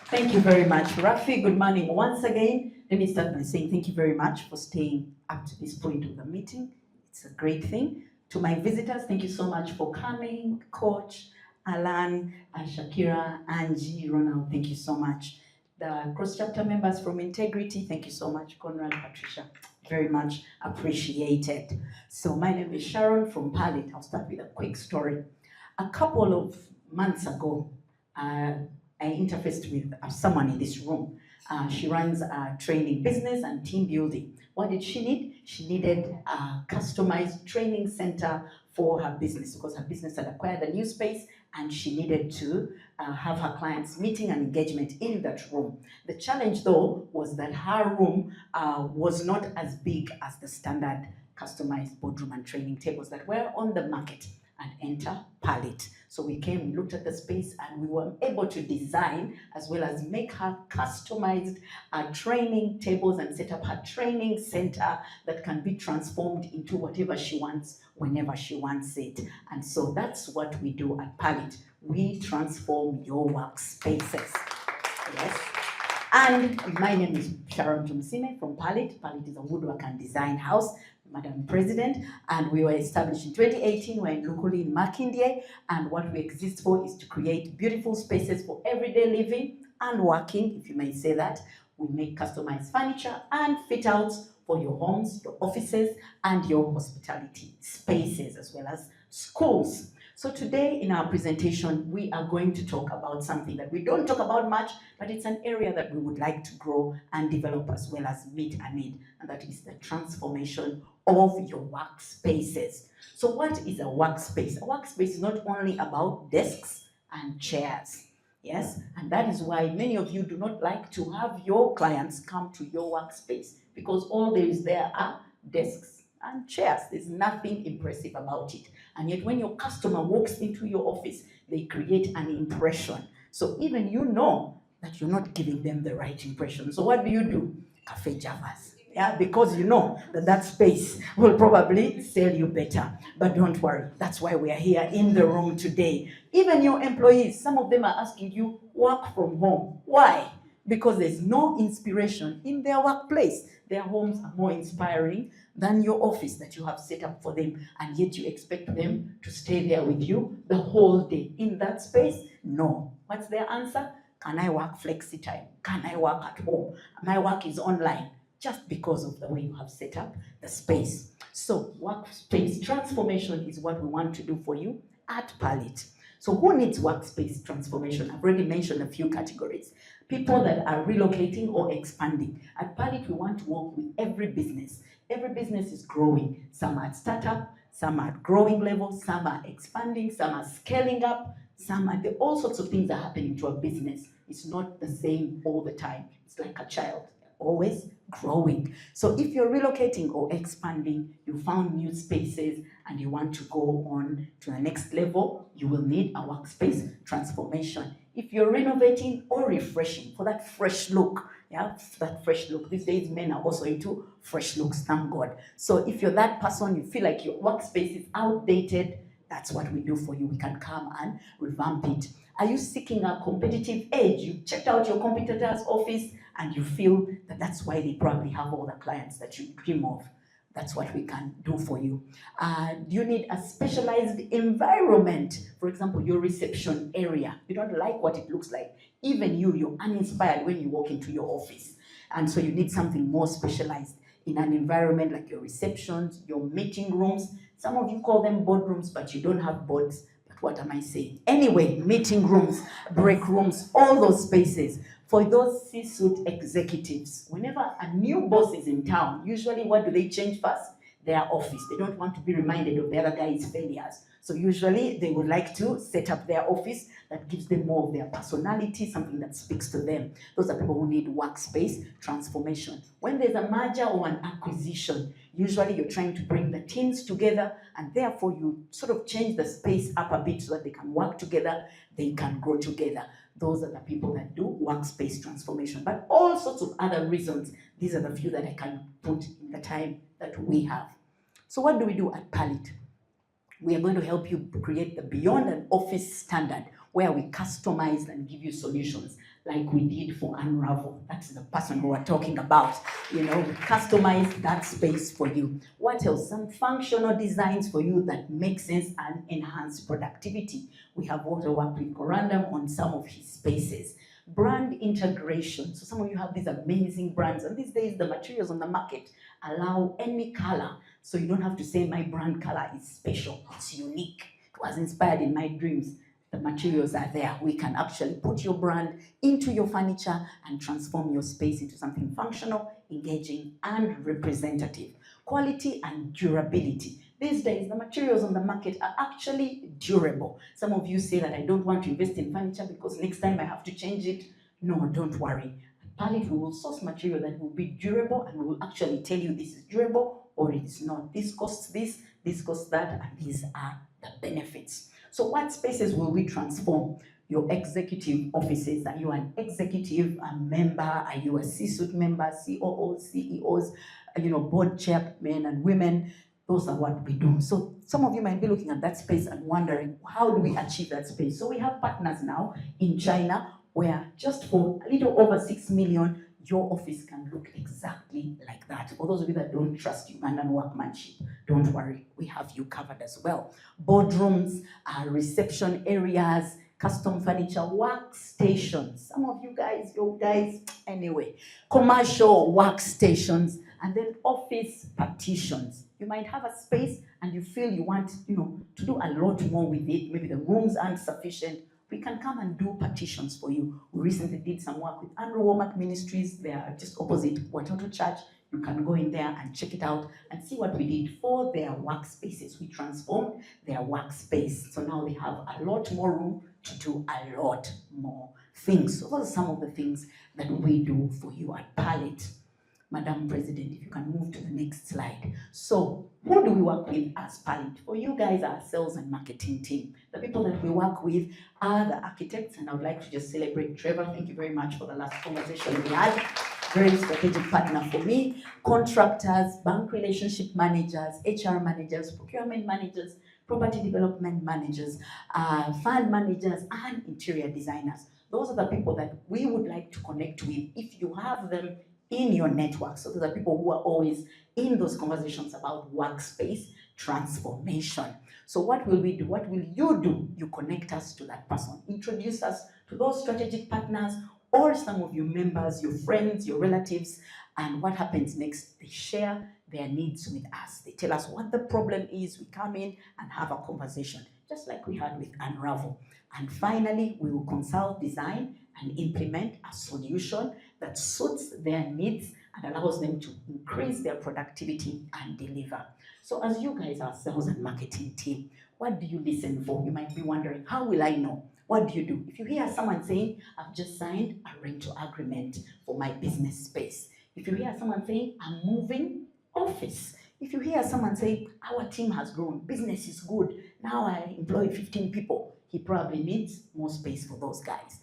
Thank you very much, Rafi. Good morning once again. Let me start by saying thank you very much for staying up to this point of the meeting. It's a great thing. To my visitors, thank you so much for coming. Coach, Alan, Shakira, Angie, Ronald, thank you so much. The cross-chapter members from Integrity, thank you so much. Conrad, Patricia, very much appreciated. So my name is Sharon from PALIT. I'll start with a quick story. A couple of months ago, I interfaced with someone in this room. She runs a training business and team building. What did she need? She needed a customized training center for her business because her business had acquired a new space and she needed to have her clients meeting and engagement in that room. The challenge though was that her room was not as big as the standard customized boardroom and training tables that were on the market. And enter PALIT. So we came, we looked at the space, and we were able to design as well as make her customized training tables and set up her training center that can be transformed into whatever she wants, whenever she wants it. And so that's what we do at PALIT. We transform your workspaces. Yes. And my name is Sharon Tumusiime from PALIT. PALIT is a woodwork and design house, Madam President, and we were established in 2018. We're locally in Makindye, and what we exist for is to create beautiful spaces for everyday living and working, if you may say that. We make customized furniture and fit outs for your homes, your offices, and your hospitality spaces, as well as schools. So today in our presentation, we are going to talk about something that we don't talk about much, but it's an area that we would like to grow and develop as well as meet a need, and that is the transformation of your workspaces. So what is a workspace? A workspace is not only about desks and chairs. Yes, and that is why many of you do not like to have your clients come to your workspace, because all there is there are desks and chairs. There's nothing impressive about it. And yet when your customer walks into your office, they create an impression. So even you know that you're not giving them the right impression. So what do? Cafe Javas. Yeah, because you know that that space will probably sell you better. But don't worry, that's why we are here in the room today. Even your employees, some of them are asking you, work from home. Why? Because there's no inspiration in their workplace. Their homes are more inspiring than your office that you have set up for them, and yet you expect them to stay there with you the whole day in that space? No. What's their answer? Can I work flexi time? Can I work at home? My work is online. Just because of the way you have set up the space. So workspace transformation is what we want to do for you at PALIT. So who needs workspace transformation? I've already mentioned a few categories. People that are relocating or expanding. At PALIT, we want to work with every business. Every business is growing. Some are at startup, some are at growing level, some are expanding, some are scaling up, all sorts of things are happening to a business. It's not the same all the time. It's like a child, always growing. So if you're relocating or expanding, you found new spaces and you want to go on to the next level, you will need a workspace transformation. If you're renovating or refreshing for that fresh look, that fresh look. These days, men are also into fresh looks, thank God. So if you're that person, you feel like your workspace is outdated, that's what we do for you. We can come and revamp it. Are you seeking a competitive edge? You've checked out your competitor's office and you feel that that's why they probably have all the clients that you dream of. That's what we can do for you. Do you need a specialized environment? For example, your reception area. You don't like what it looks like. Even you're uninspired when you walk into your office. And so you need something more specialized in an environment like your receptions, your meeting rooms. Some of you call them boardrooms, but you don't have boards. But what am I saying? Anyway, meeting rooms, break rooms, all those spaces. For those C-suite executives, whenever a new boss is in town, usually what do they change first? Their office. They don't want to be reminded of the other guy's failures. So usually they would like to set up their office that gives them more of their personality, something that speaks to them. Those are people who need workspace transformation. When there's a merger or an acquisition, usually you're trying to bring the teams together, and therefore you sort of change the space up a bit so that they can work together, they can grow together. Those are the people that do workspace transformation. But all sorts of other reasons, these are the few that I can put in the time that we have. So what do we do at PALIT? We are going to help you create the beyond an office standard where we customize and give you solutions like we did for Unravel. That's the person who we're talking about. We customize that space for you. What else? Some functional designs for you that make sense and enhance productivity. We have also worked with Corandum on some of his spaces. Brand integration. So some of you have these amazing brands, and these days the materials on the market allow any color. So you don't have to say my brand color is special, it's unique. It was inspired in my dreams. The materials are there. We can actually put your brand into your furniture and transform your space into something functional, engaging, and representative. Quality and durability. These days, the materials on the market are actually durable. Some of you say that I don't want to invest in furniture because next time I have to change it. No, don't worry. At PALIT, we will source material that will be durable, and we will actually tell you this is durable or it is not. This costs this costs that, and these are the benefits. So what spaces will we transform? Your executive offices. Are you an executive member? Are you a C-suite member, COOs, CEOs, board chairmen and women? Those are what we do. So some of you might be looking at that space and wondering, how do we achieve that space? So we have partners now in China where just for a little over 6 million, your office can look exactly like that. For those of you that don't trust Ugandan workmanship, don't worry, we have you covered as well. Boardrooms, reception areas, custom furniture, workstations. Some of you guys, anyway, commercial workstations, and then office partitions. You might have a space and you feel you want, to do a lot more with it. Maybe the rooms aren't sufficient. We can come and do partitions for you. We recently did some work with Andrew Womack Ministries. They are just opposite Watoto Church. You can go in there and check it out and see what we did for their workspaces. We transformed their workspace. So now they have a lot more room to do a lot more things. So those are some of the things that we do for you at PALIT. Madam President, if you can move to the next slide. So who do we work with as PALIT? For you guys, our sales and marketing team. The people that we work with are the architects, and I would like to just celebrate Trevor. Thank you very much for the last conversation we had. Very strategic partner for me. Contractors, bank relationship managers, HR managers, procurement managers, property development managers, fund managers, and interior designers. Those are the people that we would like to connect with if you have them in your network. So those are people who are always in those conversations about workspace transformation. So what will we do? What will you do? You connect us to that person. Introduce us to those strategic partners or some of your members, your friends, your relatives. And what happens next? They share their needs with us. They tell us what the problem is. We come in and have a conversation, just like we had with Unravel. And finally, we will consult, design, and implement a solution that suits their needs and allows them to increase their productivity and deliver. So as you guys are sales and marketing team, what do you listen for? You might be wondering, how will I know? What do you do? If you hear someone saying, I've just signed a rental agreement for my business space. If you hear someone saying, I'm moving office. If you hear someone say, our team has grown, business is good, now I employ 15 people, he probably needs more space for those guys.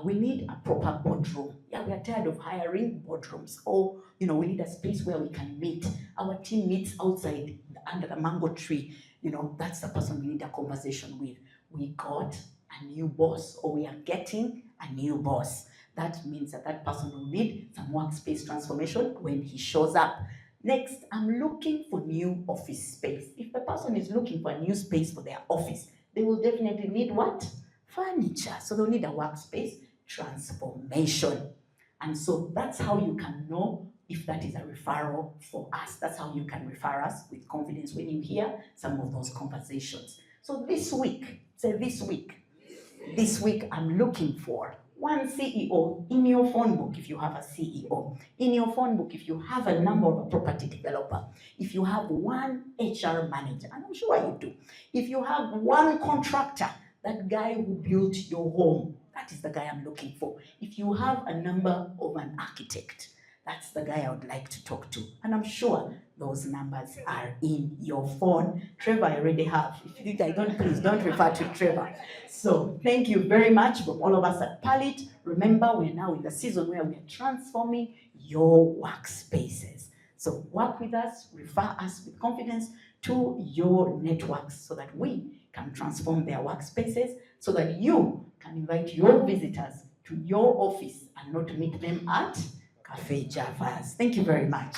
We need a proper boardroom. Yeah, we are tired of hiring boardrooms. Or, we need a space where we can meet. Our team meets outside under the mango tree. That's the person we need a conversation with. We got a new boss, or we are getting a new boss. That means that person will need some workspace transformation when he shows up. Next, I'm looking for new office space. If the person is looking for a new space for their office, they will definitely need what? Furniture. So they'll need a workspace transformation. And so that's how you can know if that is a referral for us. That's how you can refer us with confidence when you hear some of those conversations. So this week, this week I'm looking for one CEO in your phone book if you have a CEO. In your phone book if you have a number of a property developer. If you have one HR manager, and I'm sure you do. If you have one contractor, that guy who built your home, that is the guy I'm looking for. If you have a number of an architect, that's the guy I would like to talk to. And I'm sure those numbers are in your phone. Trevor, I already have. If you think please don't refer to Trevor. So thank you very much from all of us at PALIT. Remember, we're now in the season where we're transforming your workspaces. So work with us, refer us with confidence to your networks so that we can transform their workspaces, so that you can invite your visitors to your office and not meet them at Cafe Java's. Thank you very much.